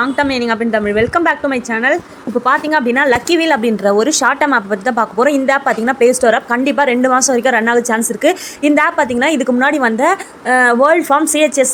Long term earning அப்படின்னு Tamil. Welcome back to my channel. இப்போ பார்த்தீங்க அப்படின்னா லக்கி வீல் அப்படின்ற ஒரு ஷார்ட் டர்ம் ஆப் பற்றி தான் பார்க்க போகிறோம். இந்த ஆப் பார்த்தீங்கன்னா ப்ளே ஸ்டோர் ஆப். கண்டிப்பாக 2 மாதம் வரைக்கும் ரன் ஆக சான்ஸ் இருக்குது. இந்த ஆப் பார்த்தீங்கன்னா இதுக்கு முன்னாடி வந்த வேர்ல்டு ஃபார்ம் சிஹெச்எஸ்,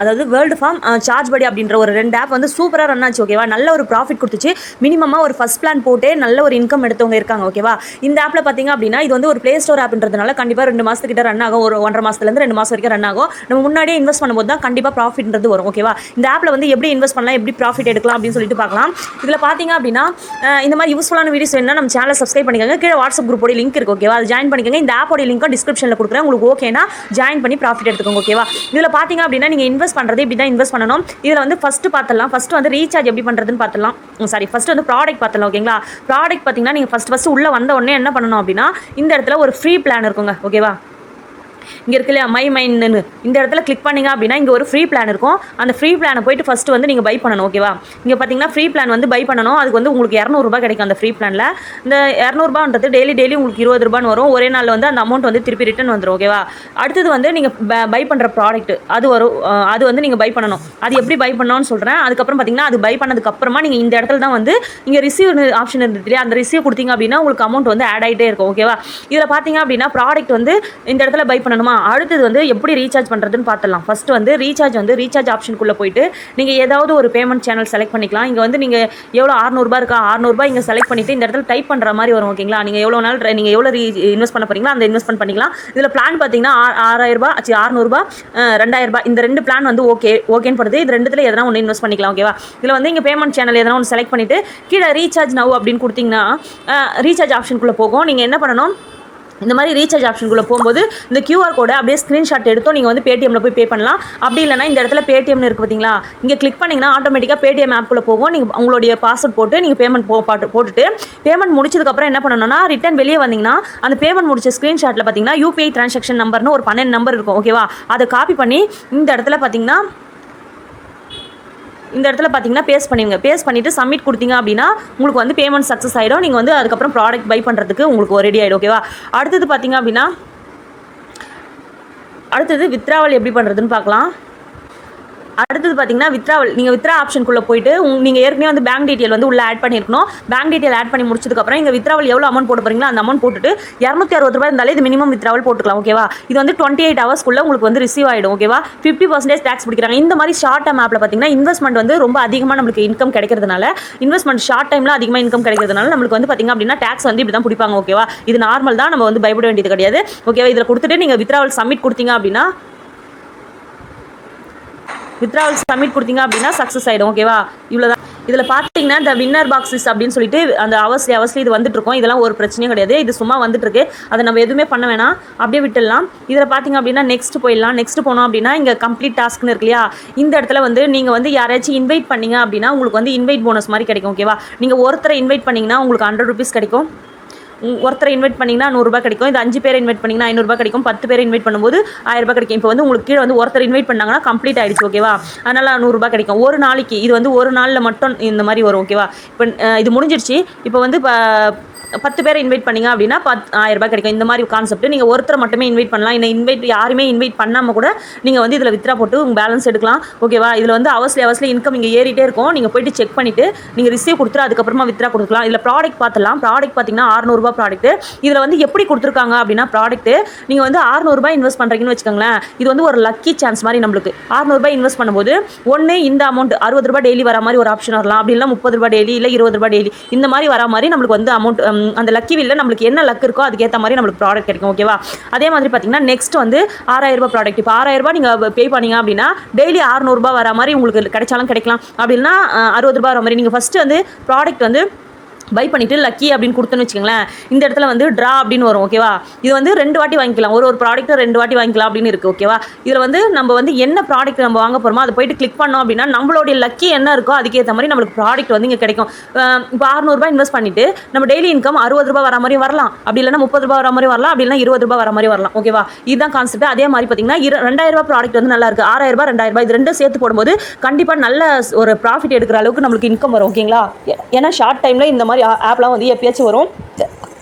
அதாவது வேர்ல்டு ஃபார்ம் சார்ஜ் படி அப்படின்ற ஒரு 2 ஆப் வந்து சூப்பராக ரன் ஆச்சு. ஓகேவா, நல்ல ஒரு ப்ராஃபிட் கொடுத்துச்சு. மினிமமாக ஒரு ஃபஸ்ட் பிளான் போட்டு நல்ல ஒரு இன்கம் எடுத்தவங்க இருக்காங்க. ஓகேவா, இந்த ஆப்பில் பார்த்தீங்க அப்படின்னா இது வந்து ஒரு ப்ளே ஸ்டோர் ஆப்ன்றதுனால கண்டிப்பாக 2 மாதத்துக்கிட்ட ரன் ஆகும். ஒரு 1.5 மாதத்துலேருந்து 2 மாதம் வரைக்கும் ரன் ஆகும். நம்ம முன்னாடியே இன்வெஸ்ட் பண்ணும்போது தான் கண்டிப்பாக ப்ராஃபிட்ன்றது வரும். ஓகேவா, இந்த ஆப்பில் வந்து எப்படி இன்வெஸ்ட் பண்ணலாம், எப்படி ப்ராஃபிட் எடுக்கலாம் அப்படின்னு சொல்லிட்டு பார்க்கலாம். இதில் பார்த்தீங்க அப்படின்னா இந்த மாதிரி யூஸ்ஃபுல்லான வீடியோஸ் வேணும்னா நம்ம சேனலை சப்ஸ்கிரைப் பண்ணிக்கோங்க. கீழே வாட்ஸ்அப் குரூப்போட லிங்க் இருக்கு. ஓகேவா, அது ஜாயின் பண்ணிக்கோங்க. இந்த ஆப்போட லிங்க்கும் டிஸ்கிரிப்ஷனில் கொடுக்குறேன். உங்களுக்கு ஓகேனா ஜாயின் பண்ணி ப்ராஃபிட் எடுத்துக்கோங்க. ஓகேவா, இதில் பார்த்தீங்க அப்படின்னா நீங்கள் இன்வெஸ்ட் பண்ணுறது இப்படி தான் இன்வெஸ்ட் பண்ணணும். இதில் வந்து ஃபஸ்ட்டு பார்த்துலாம். ஃபஸ்ட்டு வந்து ரீசார்ஜ் எப்படி பண்ணுறதுன்னு பார்த்துலாம். ஃபஸ்ட்டு வந்து ப்ராடக்ட் பார்த்துலாம். ஓகேங்களா, ப்ராடக்ட் பார்த்தீங்கன்னா நீங்கள் ஃபஸ்ட்டு உள்ளே வந்த உடனே என்ன பண்ணணும் அப்படின்னா இந்த இடத்துல ஒரு ஃப்ரீ பிளான் இருக்குங்க. ஓகேவா, இங்கே இருக்கு இல்லையா மை மைன்னு, இந்த இடத்துல கிளிக் பண்ணிங்க அப்படின்னா இங்கே ஒரு ஃப்ரீ பிளான் இருக்கும். அந்த ஃப்ரீ பிளானை போய்ட்டு ஃபஸ்ட்டு வந்து நீங்கள் பை பண்ணணும். ஓகேவா, இங்கே பார்த்தீங்கன்னா ஃப்ரீ பிளான் வந்து பை பண்ணணும். அதுக்கு வந்து உங்களுக்கு 200 ரூபாய் கிடைக்கும். அந்த ஃப்ரீ பிளானில் இந்த 200 ரூபான்றது டெய்லி உங்களுக்கு 20 ரூபான்னு வரும். ஒரே நாளில் வந்து அந்த அமௌண்ட் வந்து திருப்பி ரிட்டன் வந்துடும். ஓகேவா, அடுத்தது வந்து நீங்கள் பை பண்ணுற ப்ராடக்ட் அது வரும். அது வந்து நீங்கள் பை பண்ணணும். அது எப்படி பை பண்ணணும்னு சொல்கிறேன். அதுக்கப்புறம் பார்த்தீங்கன்னா அது பை பண்ணதுக்கப்புறமா நீங்கள் இந்த இடத்துல தான் வந்து இங்கே ரிசீவ் ஆப்ஷன் இருந்தது இல்லையா, அந்த ரிசீவ் கொடுத்தீங்க அப்படின்னா உங்களுக்கு அமௌண்ட் வந்து ஆட் ஆகிட்டே இருக்கும். ஓகேவா, இதில் பார்த்தீங்க அப்படின்னா ப்ராடக்ட் வந்து இந்த இடத்துல பை பண்ணணுமா, அடுத்தது வந்து எப்படி ரீசார்ஜ் பண்ணுறதுன்னு பார்த்துலாம். ஃபஸ்ட்டு வந்து ரீசார்ஜ் ஆப்ஷனுக்குள்ளே போயிட்டு நீங்கள் ஏதாவது ஒரு பேமெண்ட் சேனல் செலக்ட் பண்ணிக்கலாம். இங்கே வந்து நீங்கள் எவ்வளோ 600 ரூபாய் இருக்கா, 600 ரூபாய் இங்கே செலக்ட் பண்ணிவிட்டு இந்த இடத்துல டைப் பண்ணுற மாதிரி வரும். ஓகேங்களா, நீங்கள் எவ்வளோ நாள் நீங்கள் எவ்வளோ இன்வெஸ்ட் பண்ண போகிறீங்களா அந்த இன்வெஸ்ட்மெண்ட் பண்ணிக்கலாம். இதில் பிளான் பார்த்தீங்கன்னா 6000 ரூபாய், 600 ரூபாய், 2000 ரூபாய், இந்த 2 பிளான் வந்து ஓகேன்னு படுது. இது ரெண்டுத்தில் எதனா ஒன்று இன்வெஸ்ட் பண்ணிக்கலாம். ஓகேவா, இதில் வந்து இங்கே பேமெண்ட் சேனல் எதனா ஒன்று செலக்ட் பண்ணிவிட்டு கீழே ரீசார்ஜ் நவ் அப்படின்னு கொடுத்தீங்கன்னா ரீசார்ஜ் ஆப்ஷனுக்குள்ளே போகும். நீங்கள் என்ன பண்ணணும், இந்த மாதிரி ரீசார்ஜ் ஆப்ஷனுக்குள்ளே போகும்போது இந்த QR கோடை அப்படியே ஸ்க்ரீன்ஷாட் எடுத்தோம் நீங்கள் வந்து பேடிஎம்மில் போய் பே பண்ணலாம். அப்படி இல்லைனா இந்த இடத்துல பேடிஎம்னு இருக்குது பார்த்தீங்களா, இங்கே கிளிக் பண்ணிங்கன்னா ஆட்டோமேட்டிக்காக பேடிஎம் ஆப்புக்குள்ளே போகும். நீங்கள் உங்களுடைய பாஸ்வேர்ட் போட்டு நீங்கள் பேமெண்ட் போட்டுட்டு பேமெண்ட் முடிச்சதுக்கப்புறம் என்ன பண்ணணும்னா ரிட்டன் வெளியே வந்தீங்கன்னா அந்த பேமெண்ட் முடிச்ச ஸ்க்ரீன்ஷாட்டில் பார்த்தீங்கன்னா UPI டிரான்சாக்ஷன் நம்பர்னு ஒரு 12 நம்பர் இருக்கும். ஓகேவா, அதை காப்பி பண்ணி இந்த இடத்துல பார்த்தீங்கன்னா பேஸ்ட் பண்ணிவிட்டு சப்மிட் கொடுத்தீங்க அப்படின்னா உங்களுக்கு வந்து பேமெண்ட் சக்ஸஸ் ஆகிடும். நீங்கள் வந்து அதுக்கப்புறம் ப்ராடக்ட் பை பண்ணுறதுக்கு உங்களுக்கு ரெடி ஆகிடும். ஓகேவா, அடுத்தது பார்த்தீங்க அப்படின்னா வித்ராவல் எப்படி பண்ணுறதுன்னு பார்க்கலாம். அடுத்தது பார்த்தீங்கன்னா நீங்கள் வித்ரா ஆப்ஷனுக்குள்ளே போயிட்டு நீங்கள் ஏற்கனவே வந்து பேங்க் டீட்டெயில் வந்து உள்ளே ஆட் பண்ணியிருக்கணும். பேங்க் டீட்டெயில் ஆட் பண்ணி முடிச்சதுக்கப்புறம் இங்கே வித்ராவல் எவ்வளோ அமௌண்ட் போட்டு போகிறீங்களோ அந்த அமௌண்ட் போட்டுட்டு 260 ரூபாய் இருந்தாலே இது மினிமம் வித்ராவல் போட்டுக்கலாம். ஓகேவா, இது வந்து 28 ஹவர்ஸ்க்குள்ளே உங்களுக்கு வந்து ரிசீவ் ஆகிடும். ஓகேவா, 50% டேக்ஸ் பிடிக்கிறாங்க. இந்த மாதிரி ஷார்ட் டைம் ஆப்பில் பார்த்தீங்கன்னா இன்வெஸ்ட்மெண்ட் வந்து ரொம்ப அதிகமாக நம்மளுக்கு இன்கம் கிடைக்கிறதுனால, இன்வெஸ்ட்மெண்ட் ஷார்ட் டைமில் அதிகமாக இன்கம் கிடைக்கிறதுனால நம்மளுக்கு வந்து பார்த்தீங்க அப்படின்னா டேக்ஸ் வந்து இப்படி தான் பிடிப்பாங்க. ஓகேவா, இது நார்மல் தான், நம்ம வந்து பயப்பட வேண்டியது கிடையாது. ஓகேவா, இதில் கொடுத்துட்டு நீங்கள் வித்ராவல் சப்மிட் கொடுத்தீங்க அப்படின்னா சக்ஸஸ் ஆகிடும். ஓகேவா, இவ்வளோதான். இதில் பார்த்தீங்கன்னா இந்த வின்னர் பாக்ஸஸ் அப்படின்னு சொல்லிட்டு அந்த அவர்ஸ்லி இது வந்துட்டு இருக்கோம். இதெல்லாம் ஒரு பிரச்சனையும் கிடையாது, இது சும்மா வந்துட்டு இருக்கு. அதை நம்ம எதுவுமே பண்ண வேணாம், அப்படியே விட்டுடலாம். இதில் பார்த்தீங்க அப்படின்னா நெக்ஸ்ட் போயிடலாம். நெக்ஸ்ட் போனோம் அப்படின்னா இங்கே கம்ப்ளீட் டாஸ்க்னு இருக்கு இல்லையா, இந்த இடத்துல வந்து நீங்கள் வந்து யாராச்சும் இன்வைட் பண்ணீங்க அப்படின்னா உங்களுக்கு வந்து இன்வைட் போனஸ் மாதிரி கிடைக்கும். ஓகேவா, நீங்கள் ஒருத்தரை இன்வைட் பண்ணிங்கன்னா உங்களுக்கு 100 rupees கிடைக்கும். ஒருத்தரை இன்வைட் பண்ணிங்கன்னா 100 ரூபாய் கிடைக்கும். இது 5 பேரை இன்வைட் பண்ணிங்கன்னா 500 ரூபாய் கிடைக்கும். 10 பேரை இன்வைட் பண்ணும்போது 1000 ரூபாய் கிடைக்கும். இப்போ வந்து உங்களுக்கு கீழே வந்து ஒருத்தர் இன்வைட் பண்ணாங்கன்னா கம்ப்ளீட் ஆகிடுச்சு. ஓகேவா, அதனால் 100 ரூபாய் கிடைக்கும் ஒரு நாளைக்கு. இது வந்து ஒரு நாளில் மட்டும் இந்த மாதிரி வரும். ஓகேவா, இப்போ இது முடிஞ்சிருச்சு. இப்போ வந்து 10 பேரை இன்வைட் பண்ணிங்க அப்படின்னா 1000 ரூபாய் கிடைக்கும். இந்த மாதிரி கான்செப்ட். நீங்கள் ஒருத்தரை மட்டுமே இன்வைட் பண்ணலாம். யாருமே இன்வைட் பண்ணாமல் கூட நீங்கள் வந்து இதில் வித்ரா போட்டு உங்கள் பேலன்ஸ் எடுக்கலாம். ஓகேவா, இதில் வந்து அவர்ஸ்லி இன்கம் இங்கே ஏறிட்டே இருக்கும். நீங்கள் போய்ட்டு செக் பண்ணிவிட்டு நீங்கள் ரிசீவ் கொடுத்துட்டு அதுக்கப்புறமா வித்ரா கொடுக்கலாம். இதில் ப்ராடக்ட் பார்த்துலாம். ப்ராடக்ட் பார்த்தீங்கன்னா 600 ரூபாய் ப்ராடக்ட். இதில் வந்து எப்படி கொடுத்துருக்காங்க அப்படின்னா ப்ராடக்ட் நீங்கள் வந்து 600 ரூபாய் இன்வெஸ்ட் பண்ணுறீங்கன்னு வச்சுக்கோங்களேன். இது வந்து ஒரு லக்கி சான்ஸ் மாதிரி நம்மளுக்கு. 600 ரூபாய் இன்வெஸ்ட் பண்ணும்போது ஒன்று இந்த அமௌண்ட் 60 ரூபாய் டெய்லி வர மாதிரி ஒரு ஆப்ஷன் வரலாம். அப்படி இல்லை 30 ரூபாய் டெய்லி, இல்லை 20 ரூபாய் டெய்லி, இந்த மாதிரி வர மாதிரி நம்மளுக்கு வந்து அமௌண்ட் அந்த லக்கி வீல்ல நம்மளுக்கு என்ன லக் இருக்கோ அதுக்கேற்ற மாதிரி நம்மளுக்கு ப்ராடக்ட் கிடைக்கும். ஓகேவா, அதே மாதிரி பார்த்தீங்கன்னா நெக்ஸ்ட் வந்து 6000 ரூபாய் ப்ராடக்ட். இப்போ 6000 ரூபாய் நீங்கள் பே பண்ணீங்க அப்படின்னா டெய்லி 600 ரூபாய் வர மாதிரி உங்களுக்கு கிடைச்சாலும் கிடைக்கலாம். அப்படின்னா 60 ரூபாய் வர மாதிரி நீங்கள் ஃபஸ்ட்டு வந்து ப்ராடக்ட் வந்து பை பண்ணிவிட்டு லக்கி அப்படின்னு கொடுத்துன்னு வச்சுக்கோங்களேன். இந்த இடத்துல வந்து ட்ரா அப்படின்னு வரும். ஓகேவா, இது வந்து 2 வாட்டி வாங்கிக்கலாம். ஒரு ப்ராடக்ட்டை 2 வாட்டி வாங்கிக்கலாம் அப்படின்னு இருக்குது. ஓகேவா, இதில் வந்து நம்ம வந்து என்ன ப்ராடக்ட் நம்ம வாங்க போகிறோமோ அதை போய்ட்டு கிளிக் பண்ணோம் அப்படின்னா நம்மளுடைய லக்கி என்ன இருக்கோ அதுக்கேற்ற மாதிரி நம்மளுக்கு ப்ராடக்ட் வந்து இங்கே கிடைக்கும். இப்போ 600 ரூபாய் இன்வெஸ்ட் பண்ணிவிட்டு நம்ம டெய்லி இன்கம் 60 ரூபாய் வர மாதிரி வரலாம். அப்படி இல்லைனா 30 ரூபாய் வர மாதிரி வரலாம். அப்படி இல்லைனா 20 ரூபாய் வர மாதிரி வரலாம். ஓகேவா, இதுதான் கான்செப்ட். அதே மாதிரி பார்த்தீங்கன்னா 2000 ரூபாய் ப்ராடக்ட் வந்து நல்லா இருக்குது. 6000 ரூபாய் 2000 ரூபாய் இது ரெண்டும் சேர்த்து போடும்போது கண்டிப்பாக நல்ல ஒரு ப்ராஃபிட் எடுக்கிற அளவுக்கு நம்மளுக்கு இன்கம் வரும். ஓகேங்களா, ஏன்னா ஷார்ட் டைமில் இந்த மாதிரி ஆப்லாம் வந்து எப்பயாச்சும் வரும்.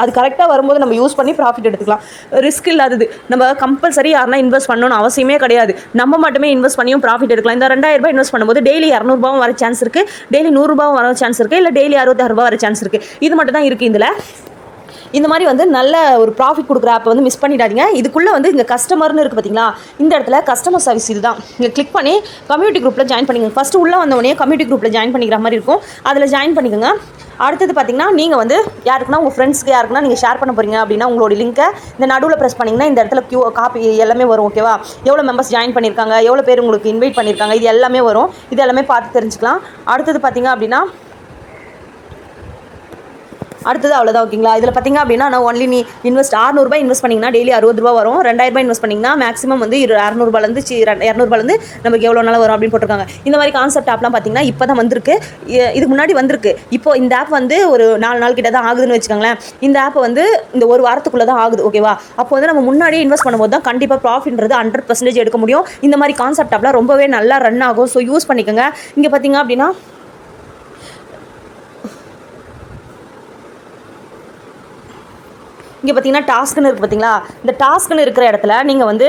அது கரெக்டாக வரும்போது நம்ம யூஸ் பண்ணி ப்ராஃபிட் எடுத்துக்கலாம். ரிஸ்க் இல்லாதது. நம்ம கம்பல்சரி யாருனா இன்வெஸ்ட் பண்ணணும்னு அவசியமே கிடையாது. நம்ம மட்டுமே இன்வெஸ்ட் பண்ணியும் ப்ராஃபிட் எடுக்கலாம். இந்த 2000 இன்வெஸ்ட் பண்ணும்போது டெய்லி 200 வர சான்ஸ் இருக்குது, டெய்லி 100 வர சான்ஸ் இருக்குது, இல்லை டெய்லி 66 வர சான்ஸ் இருக்குது. இது மட்டும் தான் இருக்குது இதில். இந்த மாதிரி வந்து நல்ல ஒரு ப்ராஃபிட் கொடுக்குற ஆப் வந்து மிஸ் பண்ணிடாதீங்க. இதுக்குள்ளே வந்து இங்கே கஸ்டமர்னு இருக்குது பார்த்தீங்களா, இந்த இடத்துல கஸ்டமர் சர்வீஸ் இது தான். இங்கே கிளிக் பண்ணி கம்யூனிட்டி குரூப்பில் ஜாயின் பண்ணிக்கோங்க. ஃபஸ்ட்டு உள்ளே வந்தவொடனே கம்யூனிட்டி குரூப்பில் ஜாயின் பண்ணிக்கிற மாதிரி இருக்கும். அதில் ஜாயின் பண்ணிக்கோங்க. அடுத்தது பார்த்தீங்கன்னா நீங்கள் வந்து யாருக்குன்னா உங்கள் ஃப்ரெண்ட்ஸ்க்கு யாருக்குன்னா நீங்கள் ஷேர் பண்ண போகிறீங்க அப்படின்னா உங்களோட லிங்க்கை இந்த நடுவில் ப்ரெஸ் பண்ணிங்கன்னா இந்த இடத்துல காப்பி எல்லாமே வரும். ஓகேவா, எவ்வளோ மெம்பர்ஸ் ஜாயின் பண்ணியிருக்காங்க, எவ்வளோ பேர் உங்களுக்கு இன்வைட் பண்ணியிருக்காங்க, இது எல்லாமே வரும். இது எல்லாமே பார்த்து தெரிஞ்சுக்கலாம். அடுத்தது பார்த்தீங்க அப்படின்னா அடுத்தது அவ்வளோதான். ஓகேங்களா, இதில் பார்த்தீங்க அப்படின்னா நான் ஒன்லி நீ இன்வெஸ்ட் 600 இன்வெஸ்ட் பண்ணிங்கன்னா டெய்லி 60 வரும். 2000 இன்வெஸ்ட் பண்ணிங்கன்னா மேக்ஸிமம் வந்து 200 நமக்கு எவ்வளோ நாள் வரும் அப்படின்னு போட்டிருக்காங்க. இந்த மாதிரி கான்செப்ட் ஆப்லாம் பார்த்தீங்கன்னா இப்போ தான் வந்திருக்கு. இதுக்கு முன்னாடி வந்திருக்கு. இப்போ இந்த ஆப் வந்து ஒரு 4 நாள் கிட்ட தான் ஆகுதுன்னு வச்சுக்கோங்களேன். இந்த ஆப் வந்து இந்த ஒரு வாரத்துக்குள்ளே தான் ஆகுது. ஓகேவா, அப்போ வந்து நம்ம முன்னாடியே இன்வெஸ்ட் பண்ணும்போது தான் கண்டிப்பாக ப்ராஃபிட்ன்றது 100% எடுக்க முடியும். இந்த மாதிரி கான்செப்ட் ஆப்லாம் ரொம்பவே நல்லா ரன் ஆகும். ஸோ யூஸ் பண்ணிக்கோங்க. இங்கே பார்த்தீங்க அப்படின்னா இங்கே பார்த்தீங்கன்னா டாஸ்க்குன்னு இருக்குது பார்த்தீங்களா, இந்த டாஸ்க்குன்னு இருக்கிற இடத்துல நீங்கள் வந்து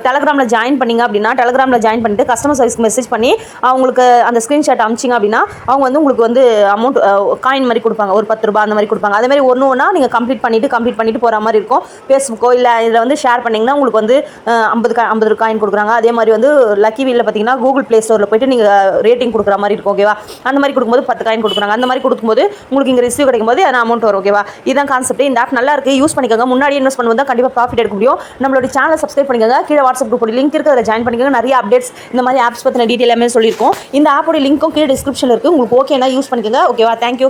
டெலகிராமில் ஜாயின் பண்ணிங்க அப்படின்னா டெலகிராமில் ஜாயின் பண்ணிட்டு கஸ்டமர் சர்வீஸ்க்கு மெசேஜ் பண்ணி அவங்களுக்கு அந்த ஸ்க்ரீன்ஷாட் அமிச்சிங்க அப்படின்னா அவங்க வந்து உங்களுக்கு வந்து அமௌண்ட் காயின் மாதிரி கொடுப்பாங்க. ஒரு 10 ரூபாய் அந்த மாதிரி கொடுப்பாங்க. அதே மாதிரி ஒன்றா நீங்கள் கம்ப்ளீட் பண்ணிட்டு போகிற மாதிரி இருக்கும். ஃபேஸ்புக்கோ இல்லை இதில் வந்து ஷேர் பண்ணிங்கன்னா உங்களுக்கு வந்து 50 காயின் கொடுக்குறாங்க. அதே மாதிரி வந்து லக்கி வீலில் பார்த்தீங்கன்னா கூகுள் ப்ளே ஸ்டோரில் போய்ட்டு நீங்கள் ரேட்டிங் கொடுக்குற மாதிரி இருக்கும். ஓகேவா, அந்த மாதிரி கொடுக்கும்போது 10 காயின் கொடுக்குறாங்க. அந்த மாதிரி கொடுக்கும்போது உங்களுக்கு இங்கே ரிசீவ் கிடைக்கும்போது அந்த அமௌண்ட் வரும். ஓகேவா, இதுதான் கான்செப்ட். இந்த ஆப் நல்லா இருக்குது, யூஸ் பண்ணிக்கோங்க. முன்னாடி இன்வெஸ்ட் பண்ணும்போது தான் கண்டிப்பாக ப்ராஃபிட் எடுக்க முடியும். நம்மளோட சேனல் சப்ஸ்கிரைப் பண்ணிக்கோங்க. கீழே வாட்ஸ்அப் குரூப் லிங்க் இருக்குது, அதில் ஜாயின் பண்ணிக்கோங்க. நிறைய அப்டேட்ஸ் இந்த மாதிரி ஆப்ஸ் பற்றின டீட்டெயில் எல்லாமே சொல்லியிருக்கோம். இந்த ஆப்போட லிங்க்கும் கீழே டிஸ்கிரிப்ஷனில் இருக்குது. உங்களுக்கு ஓகேனா யூஸ் பண்ணிக்கோங்க. ஓகேவா, தேங்க்யூ.